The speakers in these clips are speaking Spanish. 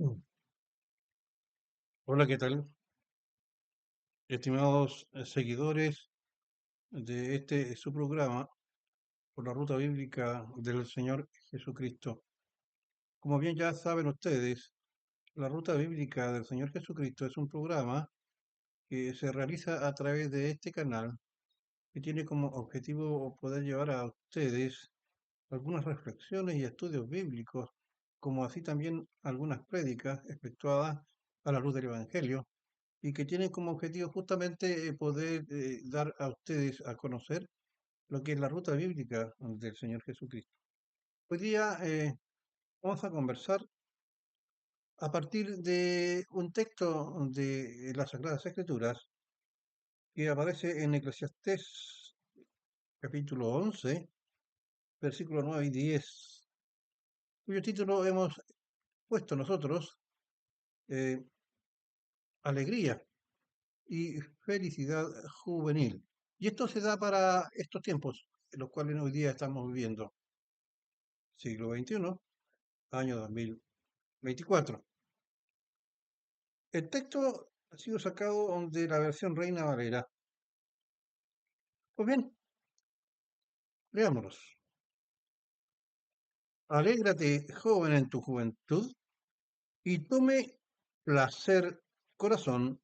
Mm. Hola, ¿qué tal? Estimados seguidores de su programa por la ruta bíblica del Señor Jesucristo. Como bien ya saben ustedes, la ruta bíblica del Señor Jesucristo es un programa que se realiza a través de este canal que tiene como objetivo poder llevar a ustedes algunas reflexiones y estudios bíblicos, como así también algunas prédicas efectuadas a la luz del Evangelio y que tienen como objetivo justamente poder dar a ustedes a conocer lo que es la ruta bíblica del Señor Jesucristo. Hoy día vamos a conversar a partir de un texto de las Sagradas Escrituras que aparece en Eclesiastés capítulo 11, versículos 9 y 10, cuyo título hemos puesto nosotros, eh, Alegría y Felicidad Juvenil. Y esto se da para estos tiempos en los cuales hoy día estamos viviendo, siglo XXI, año 2024. El texto ha sido sacado de la versión Reina Valera. Pues bien, leámonos. Alégrate, joven, en tu juventud, y tome placer, corazón,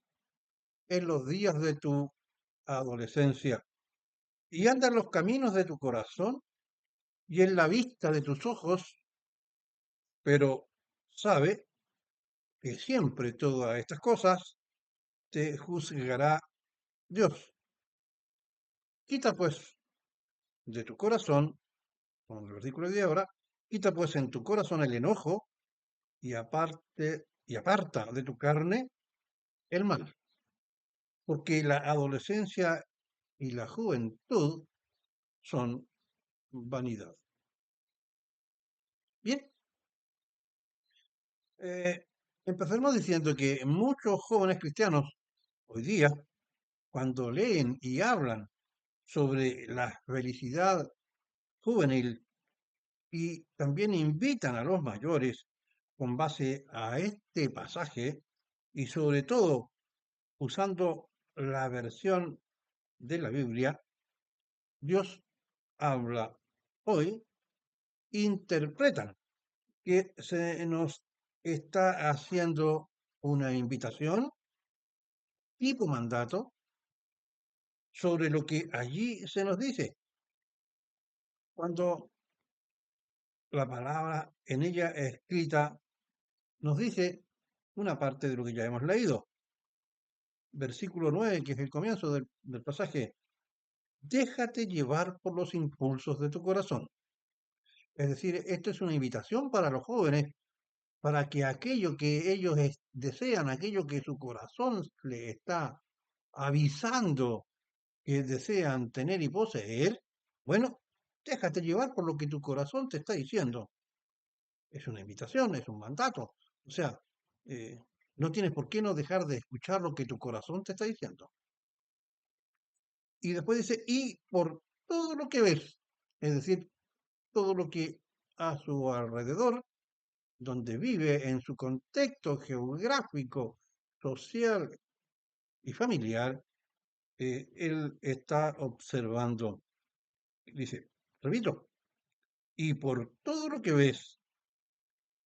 en los días de tu adolescencia, y anda en los caminos de tu corazón y en la vista de tus ojos, pero sabe que siempre todas estas cosas te juzgará Dios. Quita pues de tu corazón, como el versículo de ahora, quita pues en tu corazón el enojo y aparta de tu carne el mal, porque la adolescencia y la juventud son vanidad. Bien, eh, empezamos diciendo que muchos jóvenes cristianos hoy día, cuando leen y hablan sobre la felicidad juvenil y también invitan a los mayores con base a este pasaje y sobre todo usando la versión de la Biblia, Dios habla hoy, interpretan que se nos está haciendo una invitación tipo mandato sobre lo que allí se nos dice, cuando la palabra en ella escrita nos dice una parte de lo que ya hemos leído. Versículo 9, que es el comienzo del pasaje: déjate llevar por los impulsos de tu corazón. Es decir, esto es una invitación para los jóvenes, para que aquello que ellos desean, aquello que su corazón le está avisando que desean tener y poseer, bueno, déjate llevar por lo que tu corazón te está diciendo. Es una invitación, es un mandato. O sea, eh, no tienes por qué no dejar de escuchar lo que tu corazón te está diciendo. Y después dice, y por todo lo que ves, es decir, todo lo que a su alrededor, donde vive en su contexto geográfico, social y familiar, él está observando. Dice, repito, y por todo lo que ves,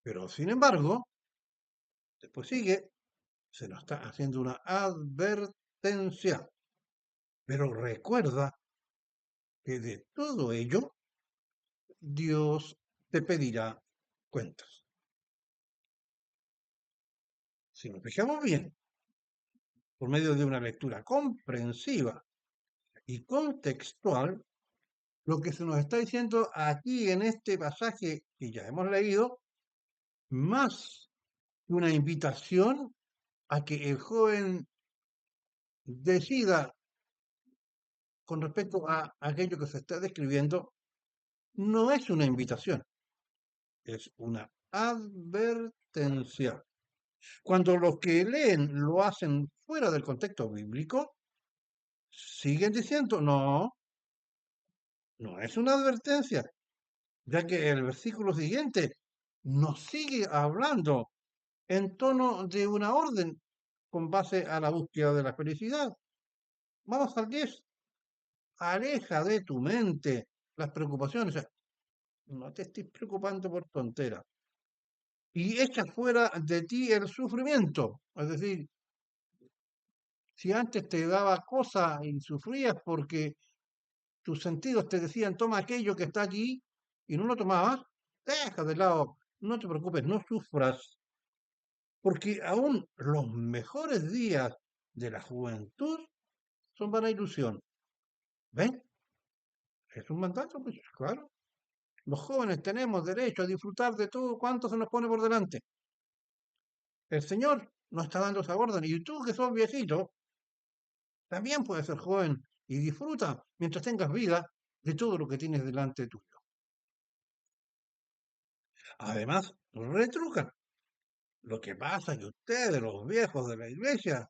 pero sin embargo, después sigue, se nos está haciendo una advertencia, pero recuerda que de todo ello Dios te pedirá cuentas. Si nos fijamos bien, por medio de una lectura comprensiva y contextual, lo que se nos está diciendo aquí en este pasaje que ya hemos leído, más que una invitación a que el joven decida con respecto a aquello que se está describiendo, no es una invitación, es una advertencia. Cuando los que leen lo hacen fuera del contexto bíblico, siguen diciendo, no, no es una advertencia, ya que el versículo siguiente nos sigue hablando en tono de una orden con base a la búsqueda de la felicidad. Vamos al 10. Aleja de tu mente las preocupaciones. O sea, no te estés preocupando por tonteras. Y echa fuera de ti el sufrimiento. Es decir, si antes te daba cosa y sufrías porque tus sentidos te decían, toma aquello que está allí, y no lo tomabas, deja de lado, no te preocupes, no sufras, porque aún los mejores días de la juventud son para ilusión. ¿Ven? Es un mandato, pues claro. Los jóvenes tenemos derecho a disfrutar de todo cuanto se nos pone por delante. El Señor nos está dando esa orden, y tú que sos viejito, también puedes ser joven y disfruta mientras tengas vida de todo lo que tienes delante tuyo. Además, retrucan. Lo que pasa es que ustedes, los viejos de la iglesia,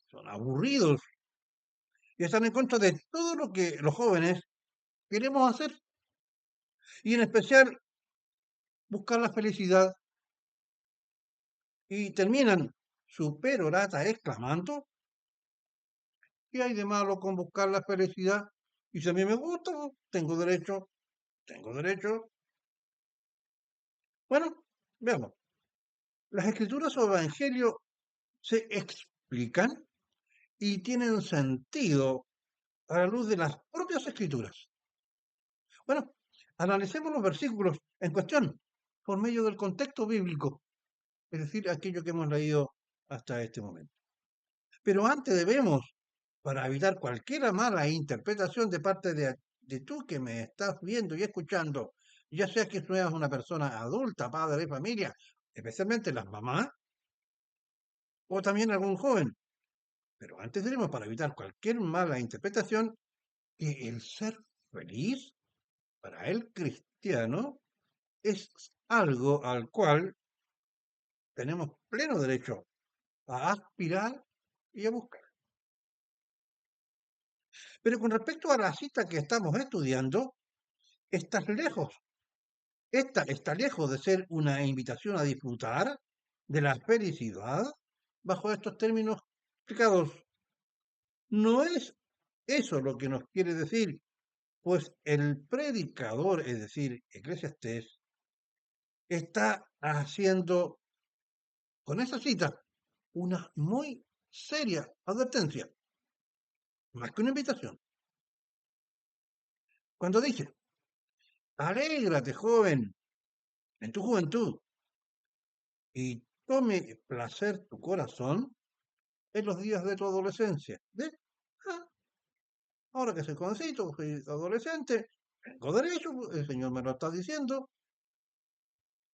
son aburridos y están en contra de todo lo que los jóvenes queremos hacer, y en especial buscar la felicidad, y terminan su perorata exclamando: ¿qué hay de malo con buscar la felicidad? Y si a mí me gusta, pues, tengo derecho, tengo derecho. Bueno, veamos. Las escrituras o evangelios se explican y tienen sentido a la luz de las propias escrituras. Bueno, analicemos los versículos en cuestión por medio del contexto bíblico, es decir, aquello que hemos leído hasta este momento. Pero antes debemos, para evitar cualquier mala interpretación de parte de tú que me estás viendo y escuchando, ya sea que seas una persona adulta, padre de familia, especialmente las mamás, o también algún joven. Pero antes debemos, para evitar cualquier mala interpretación, que el ser feliz para el cristiano es algo al cual tenemos pleno derecho a aspirar y a buscar. Pero con respecto a la cita que estamos estudiando, estás lejos. Esta está lejos de ser una invitación a disfrutar de la felicidad bajo estos términos explicados. No es eso lo que nos quiere decir, pues el predicador, es decir, Eclesiastés, está haciendo con esa cita una muy seria advertencia, más que una invitación. Cuando dice: alégrate, joven, en tu juventud, y tome placer tu corazón en los días de tu adolescencia. ¿Ves? Ah, ahora que soy jovencito, soy adolescente, tengo derecho, el Señor me lo está diciendo.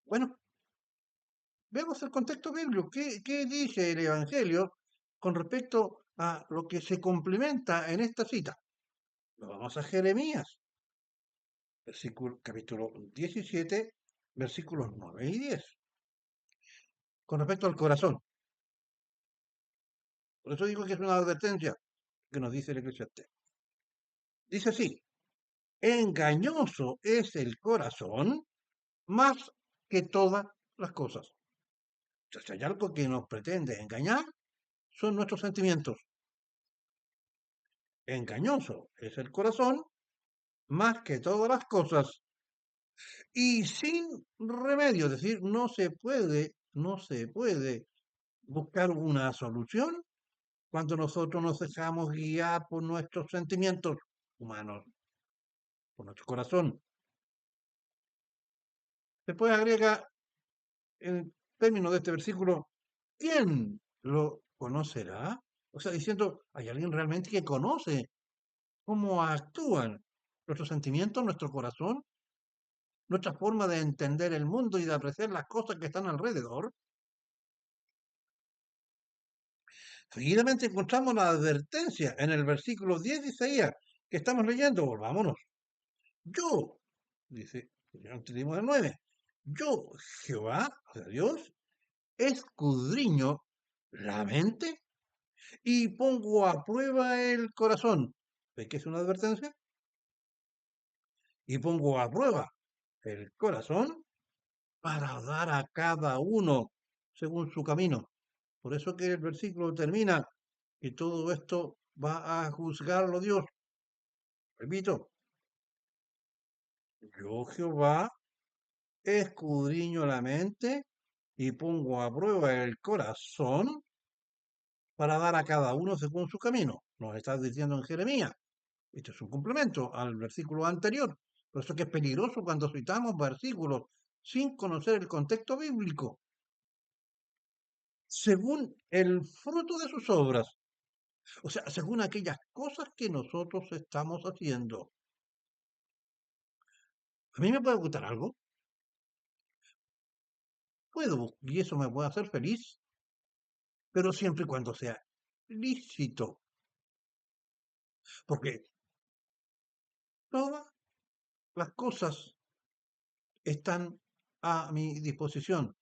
Bueno, veamos el contexto bíblico. ¿Qué dice el Evangelio con respecto a lo que se complementa en esta cita? Lo vamos a Jeremías, capítulo 17, versículos 9 y 10. Con respecto al corazón. Por eso digo que es una advertencia que nos dice el Eclesiastés. Dice así: engañoso es el corazón más que todas las cosas. O sea, si hay algo que nos pretende engañar, son nuestros sentimientos. Engañoso es el corazón más que todas las cosas, y sin remedio, es decir, no se puede buscar una solución cuando nosotros nos dejamos guiar por nuestros sentimientos humanos, por nuestro corazón. Después agrega en términos de este versículo: ¿quién lo conocerá? O sea, diciendo, ¿hay alguien realmente que conoce cómo actúan nuestros sentimientos, nuestro corazón, nuestra forma de entender el mundo y de apreciar las cosas que están alrededor? Seguidamente encontramos la advertencia en el versículo 10 de Isaías que estamos leyendo. Volvámonos. Yo, dice, antes leímos el 9, yo, Jehová, o sea, Dios, escudriño la mente y pongo a prueba el corazón. ¿Ve que es una advertencia? Y pongo a prueba el corazón para dar a cada uno según su camino. Por eso que el versículo termina y todo esto va a juzgarlo Dios. Repito, yo Jehová escudriño la mente y pongo a prueba el corazón para dar a cada uno según su camino. Nos está diciendo en Jeremías. Esto es un complemento al versículo anterior. Por eso que es peligroso cuando citamos versículos sin conocer el contexto bíblico. Según el fruto de sus obras, o sea, según aquellas cosas que nosotros estamos haciendo. A mí me puede gustar algo, puedo, y eso me puede hacer feliz, pero siempre y cuando sea lícito, porque todas las cosas están a mi disposición,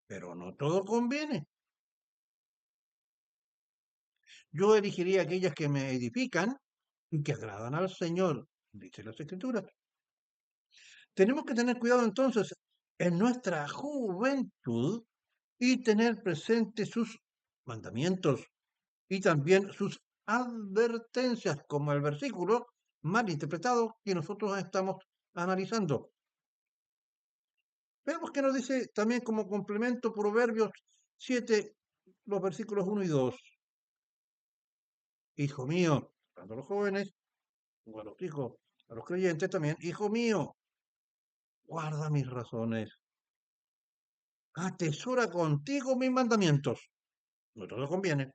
pero no todo conviene. Yo elegiría aquellas que me edifican y que agradan al Señor, dice las Escrituras. Tenemos que tener cuidado entonces en nuestra juventud y tener presentes sus mandamientos y también sus advertencias, como el versículo mal interpretado que nosotros estamos analizando. Veamos que nos dice también como complemento Proverbios 7, los versículos 1 y 2. Hijo mío, hablando a los jóvenes, o a los hijos, a los creyentes también, hijo mío, guarda mis razones, atesora contigo mis mandamientos. No todo conviene.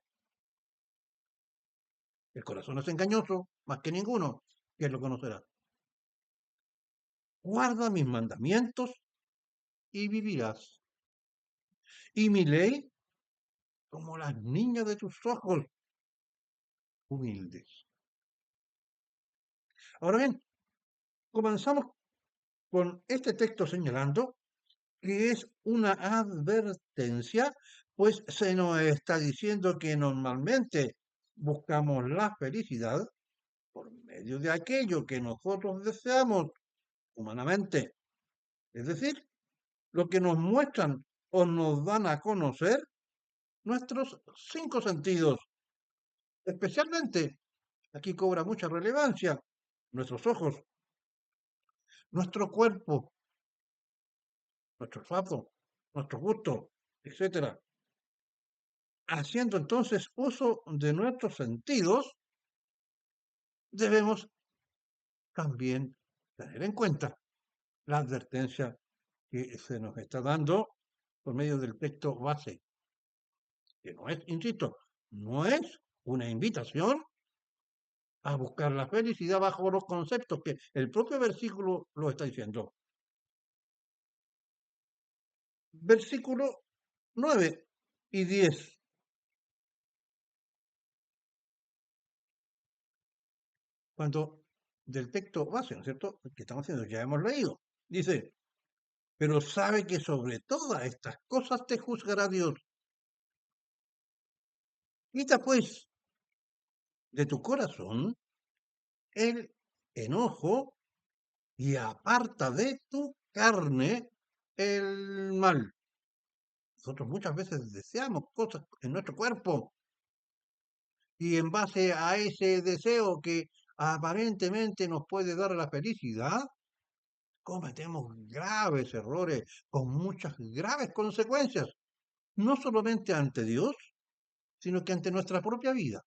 El corazón es engañoso, más que ninguno. ¿Quién lo conocerá? Guarda mis mandamientos y vivirás. Y mi ley como las niñas de tus ojos, humildes. Ahora bien, comenzamos con este texto señalando que es una advertencia, pues se nos está diciendo que normalmente buscamos la felicidad por medio de aquello que nosotros deseamos humanamente, es decir, lo que nos muestran o nos dan a conocer nuestros cinco sentidos. Especialmente, aquí cobra mucha relevancia nuestros ojos, nuestro cuerpo, nuestro olfato, nuestro gusto, etcétera. Haciendo entonces uso de nuestros sentidos, debemos también tener en cuenta la advertencia que se nos está dando por medio del texto base, que no es, insisto, no es una invitación a buscar la felicidad bajo los conceptos que el propio versículo lo está diciendo. Versículo 9 y 10. Cuando del texto base, ¿no es cierto? Que estamos haciendo, ya hemos leído. Dice, pero sabe que sobre todas estas cosas te juzgará Dios. Quita pues de tu corazón el enojo y aparta de tu carne el mal. Nosotros muchas veces deseamos cosas en nuestro cuerpo y en base a ese deseo que aparentemente nos puede dar la felicidad, cometemos graves errores con muchas graves consecuencias, no solamente ante Dios, sino que ante nuestra propia vida.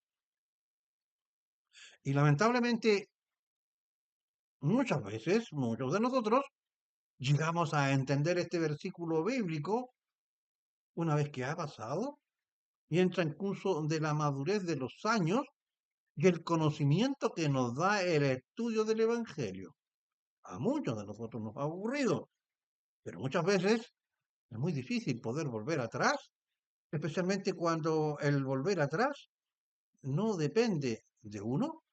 Y lamentablemente, muchas veces, muchos de nosotros, llegamos a entender este versículo bíblico una vez que ha pasado y entra en curso de la madurez de los años y el conocimiento que nos da el estudio del Evangelio. A muchos de nosotros nos ha aburrido, pero muchas veces es muy difícil poder volver atrás, especialmente cuando el volver atrás no depende de uno,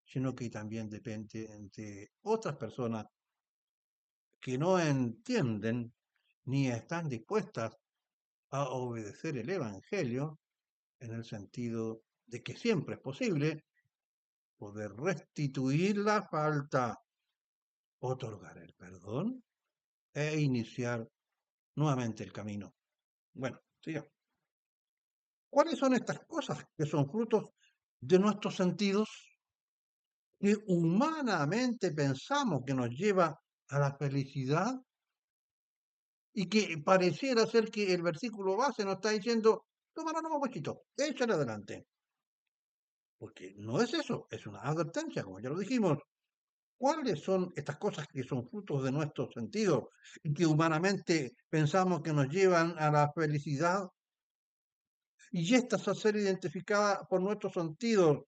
sino que también depende de otras personas que no entienden ni están dispuestas a obedecer el Evangelio en el sentido de que siempre es posible poder restituir la falta, otorgar el perdón e iniciar nuevamente el camino. Bueno, Sigamos. ¿Cuáles son estas cosas que son frutos de nuestros sentidos que humanamente pensamos que nos lleva a la felicidad y que pareciera ser que el versículo base nos está diciendo, toma, no, no, poquito, échale adelante? Porque no es eso, es una advertencia, como ya lo dijimos. ¿Cuáles son estas cosas que son frutos de nuestros sentidos y que humanamente pensamos que nos llevan a la felicidad? Y estas a ser identificadas por nuestros sentidos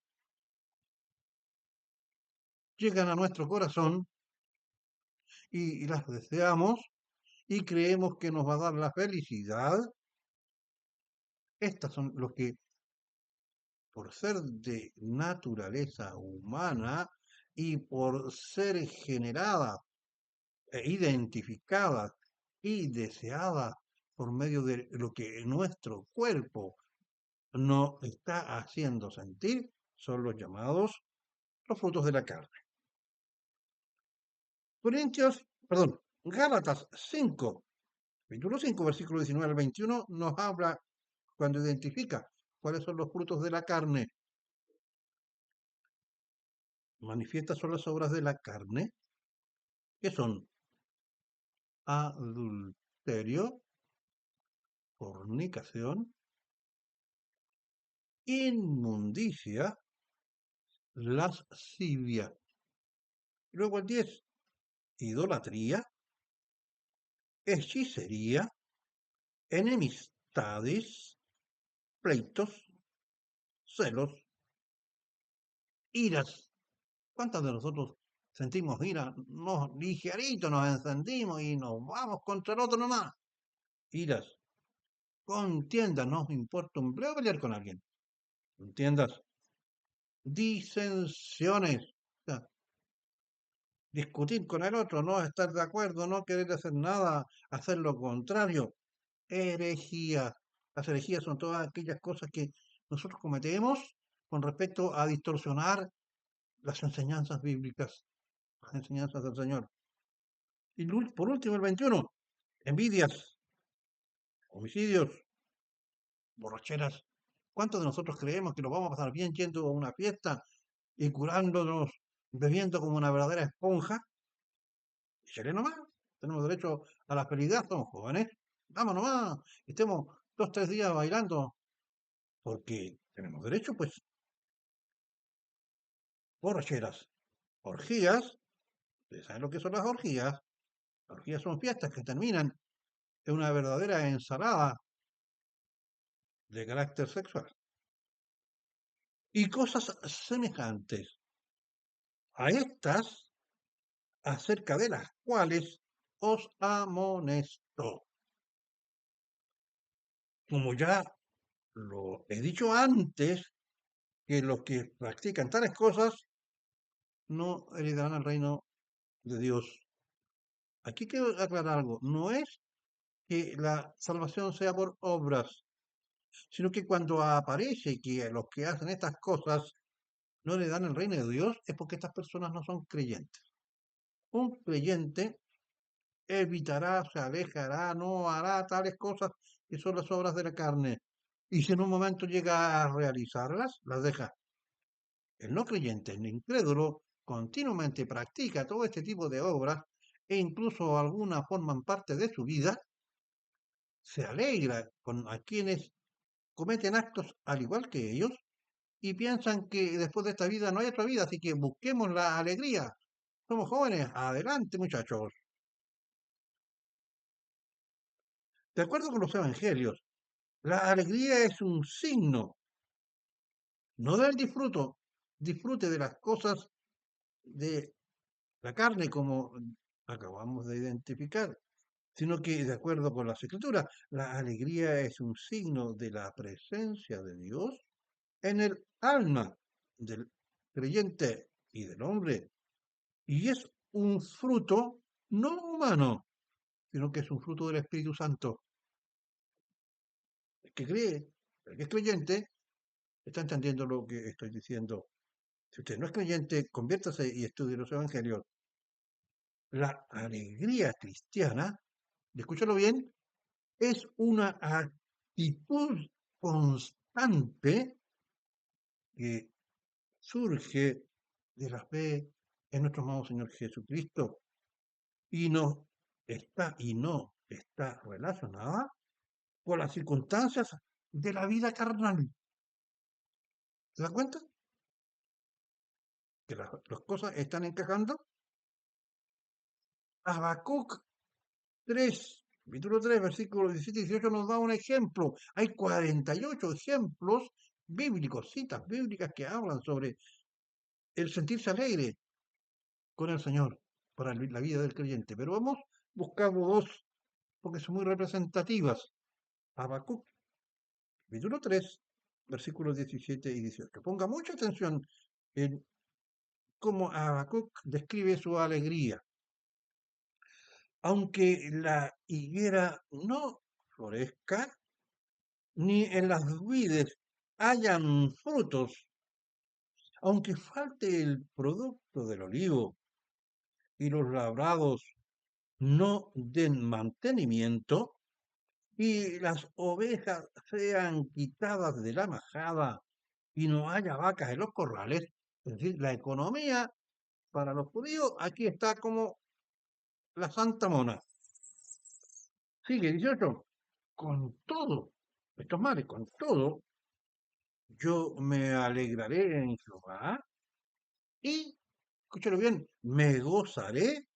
llegan a nuestro corazón y las deseamos y creemos que nos va a dar la felicidad. Estas son los que, por ser de naturaleza humana y por ser generadas e identificadas y deseadas por medio de lo que nuestro cuerpo nos está haciendo sentir, son los llamados los frutos de la carne. Corintios, perdón, Gálatas 5, capítulo 5, versículo 19 al 21, nos habla cuando identifica cuáles son los frutos de la carne. Manifiestas son las obras de la carne, que son adulterio, fornicación, inmundicia, lascivia. Luego el 10, idolatría, hechicería, enemistades, pleitos, celos, iras. ¿Cuántos de nosotros sentimos ira? Nos ligerito nos encendimos y nos vamos contra el otro nomás. Iras, contiendas, no importa un bleo pelear con alguien. Contiendas, disensiones, o sea, discutir con el otro, no estar de acuerdo, no querer hacer nada, hacer lo contrario. Herejías. Las herejías son todas aquellas cosas que nosotros cometemos con respecto a distorsionar las enseñanzas bíblicas, las enseñanzas del Señor. Y por último, el 21, envidias, homicidios, borracheras. ¿Cuántos de nosotros creemos que nos vamos a pasar bien yendo a una fiesta y curándonos, bebiendo como una verdadera esponja? Échale nomás, tenemos derecho a la felicidad, somos jóvenes. Vamos nomás, estemos 2, 3 días bailando, porque tenemos derecho, pues, borracheras, orgías. ¿Ustedes saben lo que son las orgías? Las orgías son fiestas que terminan en una verdadera ensalada de carácter sexual. Y cosas semejantes a estas, acerca de las cuales os amonesto. Como ya lo he dicho antes, que los que practican tales cosas no heredarán el reino de Dios. Aquí quiero aclarar algo. No es que la salvación sea por obras, sino que cuando aparece que los que hacen estas cosas no le dan el reino de Dios, es porque estas personas no son creyentes. Un creyente evitará, se alejará, no hará tales cosas que son las obras de la carne. Y si en un momento llega a realizarlas, las deja. El no creyente, el incrédulo, continuamente practica todo este tipo de obras e incluso algunas forman parte de su vida, se alegra con a quienes cometen actos al igual que ellos y piensan que después de esta vida no hay otra vida, así que busquemos la alegría. Somos jóvenes, adelante muchachos. De acuerdo con los evangelios, la alegría es un signo, no del disfrute de las cosas de la carne como acabamos de identificar, sino que de acuerdo con las escrituras, la alegría es un signo de la presencia de Dios en el alma del creyente y del hombre, y es un fruto no humano, sino que es un fruto del Espíritu Santo. El que cree, el que es creyente, está entendiendo lo que estoy diciendo. Si usted no es creyente, conviértase y estudie los evangelios. La alegría cristiana, escúchalo bien, es una actitud constante que surge de la fe en nuestro amado Señor Jesucristo y no está relacionada con las circunstancias de la vida carnal. ¿Te das cuenta? Que las cosas están encajando. Habacuc 3, capítulo 3, versículos 17 y 18 nos da un ejemplo. Hay 48 ejemplos bíblicos, citas bíblicas que hablan sobre el sentirse alegre con el Señor para la vida del creyente. Pero vamos buscando dos porque son muy representativas. Habacuc, capítulo 3, versículos 17 y 18. Ponga mucha atención en cómo Habacuc describe su alegría. Aunque la higuera no florezca, ni en las vides hayan frutos, aunque falte el producto del olivo y los labrados no den mantenimiento, y las ovejas sean quitadas de la majada y no haya vacas en los corrales, es decir, la economía para los judíos aquí está como la Santa Mona. Sigue 18. Con todo, estos males, con todo, yo me alegraré en Jehová y, escúchalo bien, me gozaré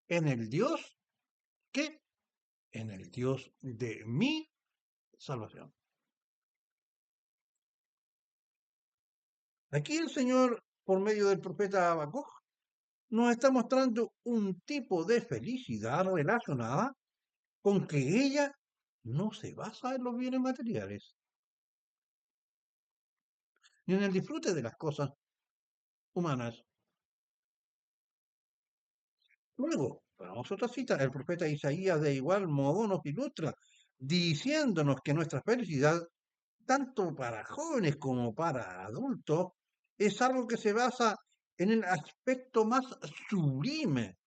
en el Dios que, en el Dios de mi salvación. Aquí el Señor, por medio del profeta Habacuc, nos está mostrando un tipo de felicidad relacionada con que ella no se basa en los bienes materiales, ni en el disfrute de las cosas humanas. Luego, tenemos otra cita, el profeta Isaías de igual modo nos ilustra, diciéndonos que nuestra felicidad, tanto para jóvenes como para adultos, es algo que se basa en el aspecto más sublime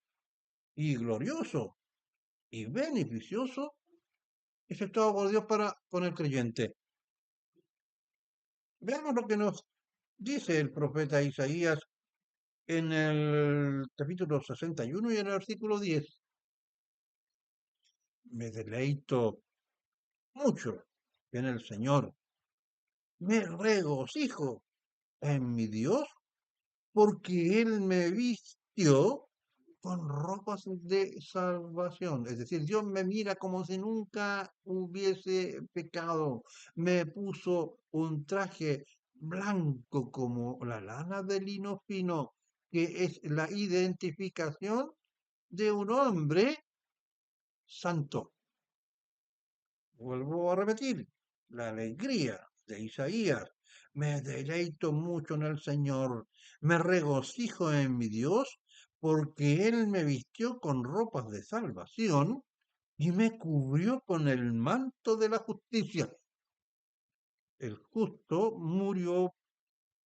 y glorioso y beneficioso efectuado por Dios para con el creyente. Veamos lo que nos dice el profeta Isaías en el capítulo 61 y en el versículo 10. Me deleito mucho en el Señor, me regocijo en mi Dios, porque Él me vistió con ropas de salvación. Es decir, Dios me mira como si nunca hubiese pecado. Me puso un traje blanco como la lana de lino fino, que es la identificación de un hombre santo. Vuelvo a repetir, la alegría de Isaías. Me deleito mucho en el Señor, me regocijo en mi Dios, porque Él me vistió con ropas de salvación y me cubrió con el manto de la justicia. El justo murió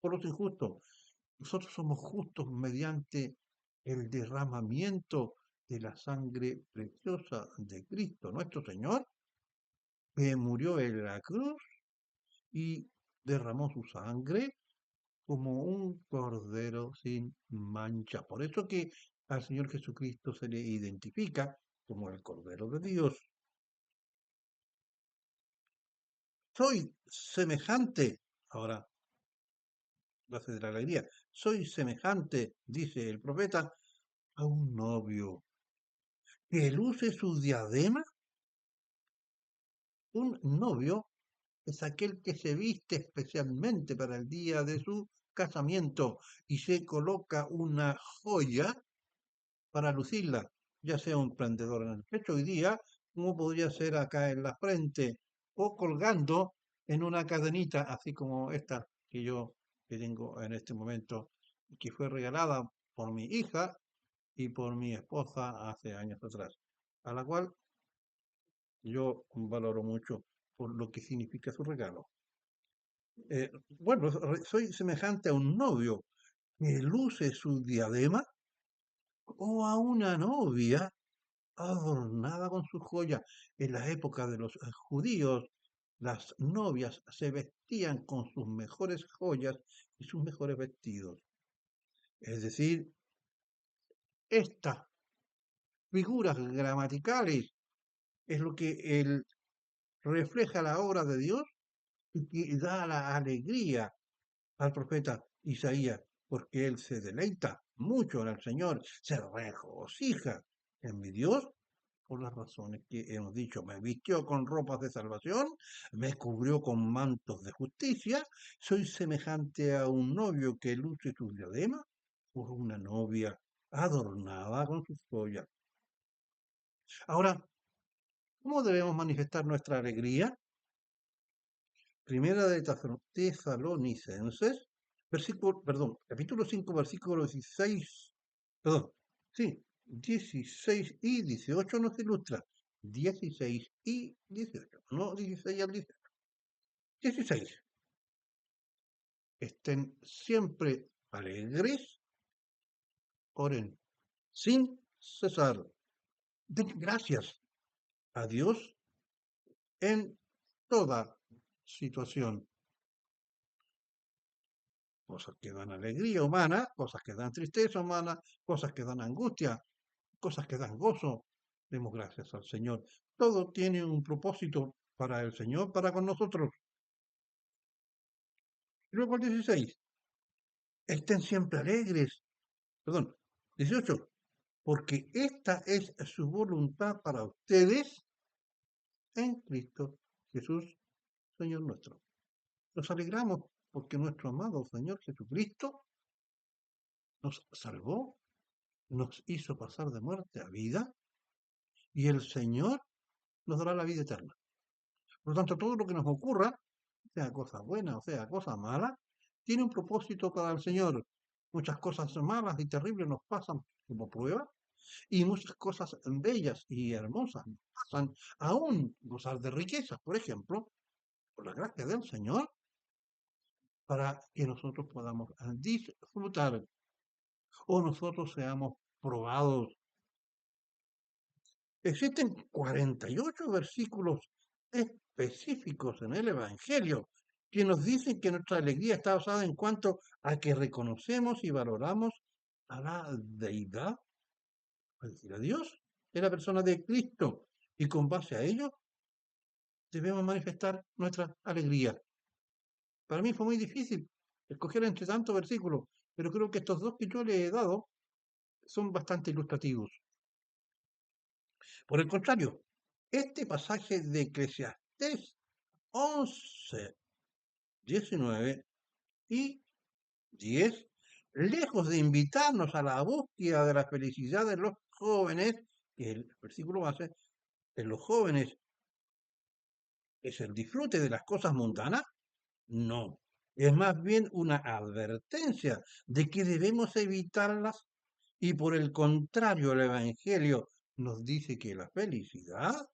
por los injustos. Nosotros somos justos mediante el derramamiento de la sangre preciosa de Cristo, nuestro Señor, que murió en la cruz y derramó su sangre como un cordero sin mancha. Por eso que al Señor Jesucristo se le identifica como el Cordero de Dios. Soy semejante, ahora base de la alegría, soy semejante, dice el profeta, a un novio que luce su diadema. Un novio es aquel que se viste especialmente para el día de su casamiento y se coloca una joya para lucirla, ya sea un prendedor en el pecho hoy día, como podría ser acá en la frente, o colgando en una cadenita, así como esta que tengo en este momento, que fue regalada por mi hija y por mi esposa hace años atrás, a la cual yo valoro mucho por lo que significa su regalo. Bueno, soy semejante a un novio que luce su diadema o a una novia adornada con sus joyas. En la época de los judíos, las novias se vestían con sus mejores joyas y sus mejores vestidos. Es decir, estas figuras gramaticales es lo que refleja la obra de Dios y que da la alegría al profeta Isaías, porque él se deleita mucho en el Señor, se regocija en mi Dios por las razones que hemos dicho. Me vistió con ropas de salvación, me cubrió con mantos de justicia, soy semejante a un novio que luce su diadema por una novia adornada con sus joyas. Ahora, ¿cómo debemos manifestar nuestra alegría? Primera de Tesalonicenses, capítulo 5, versículo 16, perdón, sí, 16 y 18 nos ilustra. 16 y 18, no 16 al 18. 16. Estén siempre alegres, oren sin cesar. Den gracias a Dios en toda situación. Cosas que dan alegría humana, cosas que dan tristeza humana, cosas que dan angustia, cosas que dan gozo. Demos gracias al Señor. Todo tiene un propósito para el Señor, para con nosotros. Y luego el 16. Estén siempre alegres. Perdón, 18. Porque esta es su voluntad para ustedes en Cristo Jesús, Señor nuestro. Nos alegramos porque nuestro amado Señor Jesucristo nos salvó, nos hizo pasar de muerte a vida y el Señor nos dará la vida eterna. Por lo tanto, todo lo que nos ocurra, sea cosa buena o sea cosa mala, tiene un propósito para el Señor. Muchas cosas malas y terribles nos pasan como prueba y muchas cosas bellas y hermosas nos pasan, aún gozar de riquezas, por ejemplo, por la gracia del Señor, para que nosotros podamos disfrutar o nosotros seamos probados. Existen 48 versículos específicos en el Evangelio que nos dicen que nuestra alegría está basada en cuanto a que reconocemos y valoramos a la deidad, es decir, a Dios, en la persona de Cristo. Y con base a ello debemos manifestar nuestra alegría. Para mí fue muy difícil escoger entre tantos versículos, pero creo que estos dos que yo le he dado son bastante ilustrativos. Por el contrario, este pasaje de Eclesiastés 11, 19 y 10, lejos de invitarnos a la búsqueda de la felicidad de los jóvenes, que el versículo base, en los jóvenes es el disfrute de las cosas mundanas, no. Es más bien una advertencia de que debemos evitarlas y por el contrario el Evangelio nos dice que la felicidad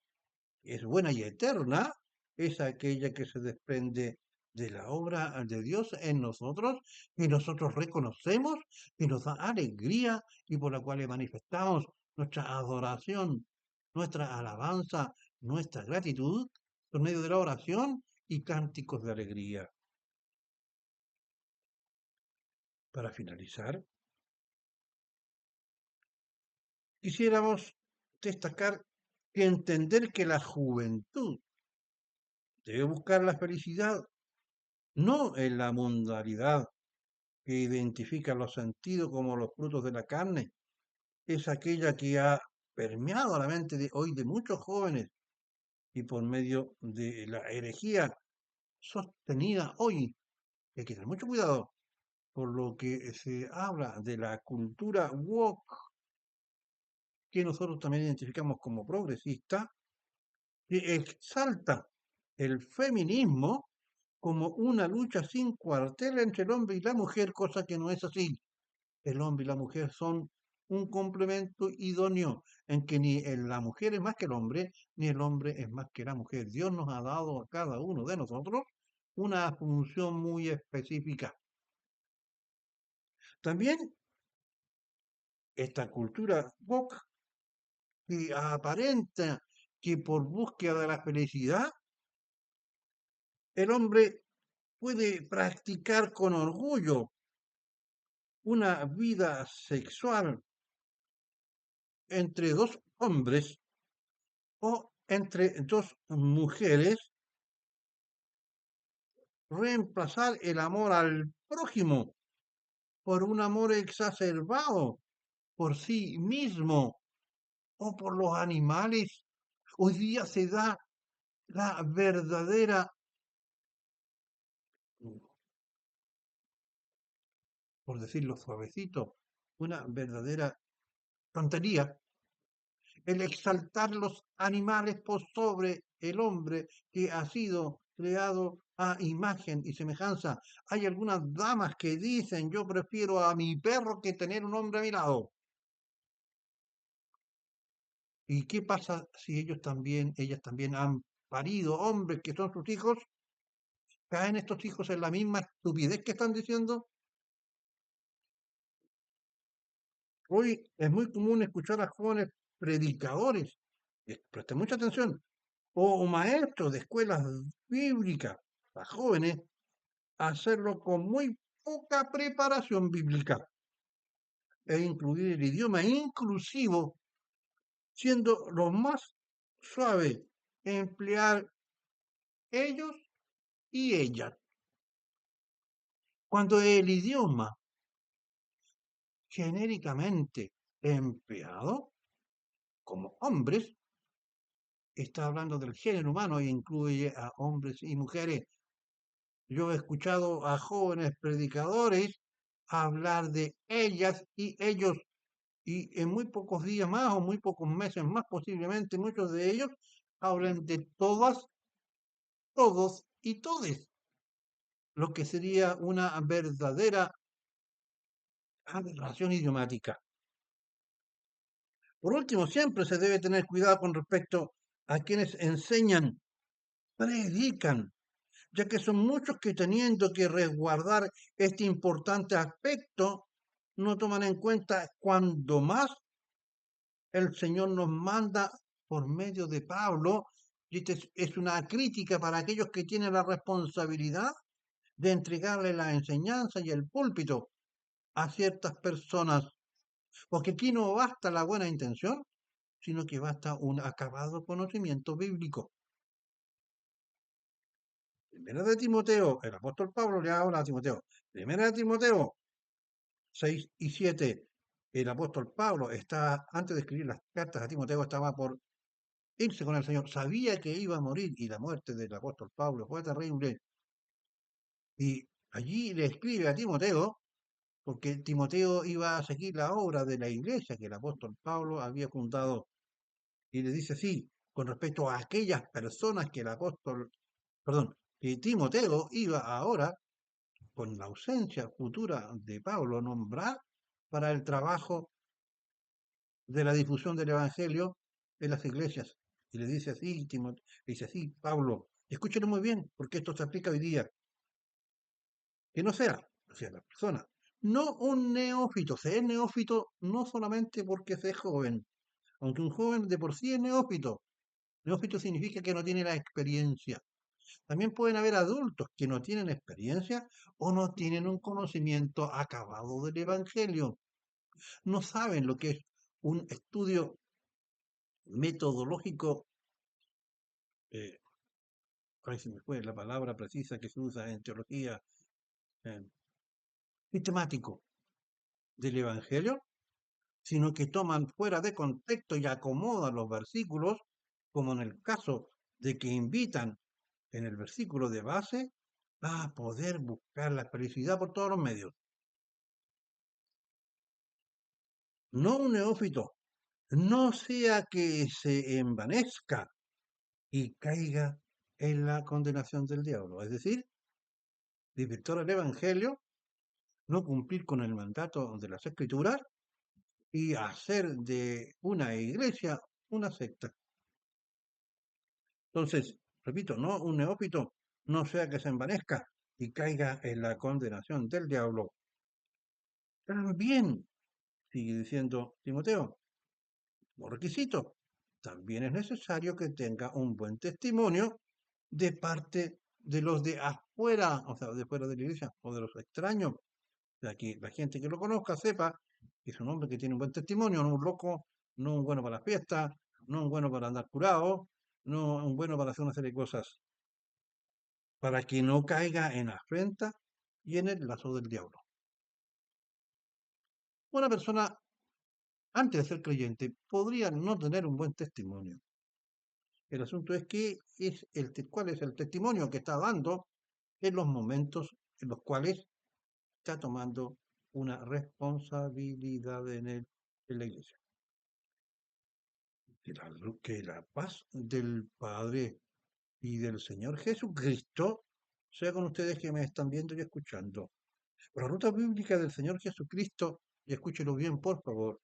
es buena y eterna, es aquella que se desprende de la obra de Dios en nosotros, y nosotros reconocemos, y nos da alegría y por la cual le manifestamos nuestra adoración, nuestra alabanza, nuestra gratitud por medio de la oración y cánticos de alegría. Para finalizar, quisiéramos destacar que entender que la juventud debe buscar la felicidad no en la mundanalidad que identifica los sentidos como los frutos de la carne, es aquella que ha permeado la mente de hoy de muchos jóvenes y por medio de la herejía sostenida hoy, hay que tener mucho cuidado por lo que se habla de la cultura woke, que nosotros también identificamos como progresista, que exalta el feminismo como una lucha sin cuartel entre el hombre y la mujer, cosa que no es así. El hombre y la mujer son un complemento idóneo en que ni la mujer es más que el hombre, ni el hombre es más que la mujer. Dios nos ha dado a cada uno de nosotros una función muy específica. También esta cultura woke que aparenta que por búsqueda de la felicidad el hombre puede practicar con orgullo una vida sexual entre dos hombres o entre dos mujeres, reemplazar el amor al prójimo por un amor exacerbado por sí mismo o por los animales. Hoy día se da la verdadera, por decirlo suavecito, una verdadera tontería el exaltar los animales por sobre el hombre que ha sido creado a imagen y semejanza. Hay algunas damas que dicen, yo prefiero a mi perro que tener un hombre a mi lado. ¿Y qué pasa si ellas también han parido hombres que son sus hijos? ¿Caen estos hijos en la misma estupidez que están diciendo? Hoy es muy común escuchar a jóvenes predicadores, presten mucha atención, o maestros de escuelas bíblicas, a jóvenes, hacerlo con muy poca preparación bíblica e incluir el idioma inclusivo, siendo lo más suave emplear ellos y ellas. Cuando el idioma genéricamente empleado como hombres está hablando del género humano e incluye a hombres y mujeres. Yo he escuchado a jóvenes predicadores hablar de ellas y ellos y en muy pocos días más o muy pocos meses más posiblemente muchos de ellos hablan de todas, todos y todes, lo que sería una verdadera aberración idiomática. Por último, siempre se debe tener cuidado con respecto a quienes enseñan, predican, ya que son muchos que teniendo que resguardar este importante aspecto, no toman en cuenta cuando más el Señor nos manda por medio de Pablo, y esta es una crítica para aquellos que tienen la responsabilidad de entregarle la enseñanza y el púlpito a ciertas personas, porque aquí no basta la buena intención, sino que basta un acabado conocimiento bíblico. Primera de Timoteo, el apóstol Pablo le habla a Timoteo. Primera de Timoteo 6 y 7, el apóstol Pablo está, antes de escribir las cartas a Timoteo, estaba por irse con el Señor. Sabía que iba a morir y la muerte del apóstol Pablo fue terrible. Y allí le escribe a Timoteo, porque Timoteo iba a seguir la obra de la iglesia que el apóstol Pablo había fundado. Y le dice así, con respecto a aquellas personas que el apóstol, perdón, que Timoteo iba ahora, con la ausencia futura de Pablo, nombrar para el trabajo de la difusión del Evangelio en las iglesias. Y le dice así, Timoteo, dice así, Pablo, escúchelo muy bien, porque esto se aplica hoy día, que no sea, o sea, la persona, no un neófito, se es neófito no solamente porque se es joven, aunque un joven de por sí es neófito. Neófito significa que no tiene la experiencia. También pueden haber adultos que no tienen experiencia o no tienen un conocimiento acabado del Evangelio. No saben lo que es un estudio metodológico, eh, ahí se me fue la palabra precisa que se usa en teología, eh, sistemático del Evangelio, sino que toman fuera de contexto y acomodan los versículos, como en el caso de que invitan en el versículo de base a poder buscar la felicidad por todos los medios. No un neófito, no sea que se envanezca y caiga en la condenación del diablo. Es decir, desvirtuar el Evangelio, no cumplir con el mandato de las Escrituras y hacer de una iglesia una secta. Entonces, repito, no un neófito, no sea que se envanezca y caiga en la condenación del diablo. También, sigue diciendo Timoteo, como requisito, también es necesario que tenga un buen testimonio de parte de los de afuera, o sea, de fuera de la iglesia, o de los extraños, de que la gente que lo conozca sepa que es un hombre que tiene un buen testimonio, no un loco, no un bueno para la fiesta, no un bueno para andar curado, no un bueno para hacer una serie de cosas, para que no caiga en afrenta y en el lazo del diablo. Una persona, antes de ser creyente, podría no tener un buen testimonio. El asunto es cuál es el testimonio que está dando en los momentos en los cuales está tomando una responsabilidad en la iglesia. Que la paz del Padre y del Señor Jesucristo sea con ustedes que me están viendo y escuchando. La ruta bíblica del Señor Jesucristo, y escúchelo bien, por favor,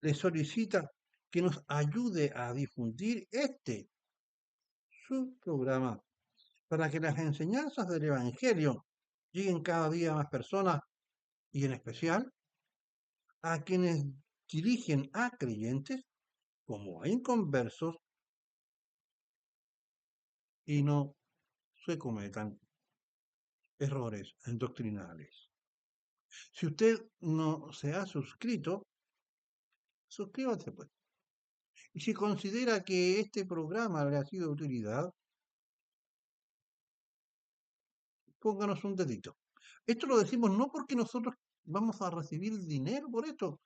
le solicita que nos ayude a difundir su programa, para que las enseñanzas del Evangelio lleguen cada día a más personas y en especial a quienes dirigen a creyentes como a inconversos y no se cometan errores doctrinales. Si usted no se ha suscrito, suscríbase pues. Y si considera que este programa le ha sido de utilidad, pónganos un dedito. Esto lo decimos no porque nosotros vamos a recibir dinero por esto,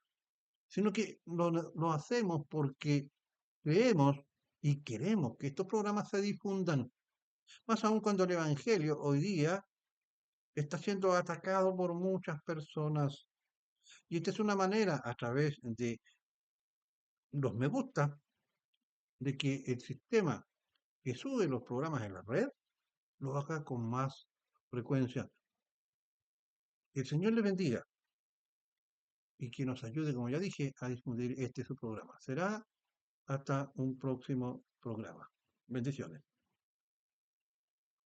sino que lo hacemos porque creemos y queremos que estos programas se difundan, más aún cuando el Evangelio hoy día está siendo atacado por muchas personas. Y esta es una manera, a través de los me gusta, de que el sistema que sube los programas en la red lo haga con más frecuencia. Que el Señor le bendiga y que nos ayude, como ya dije, a difundir su programa. Será hasta un próximo programa. Bendiciones.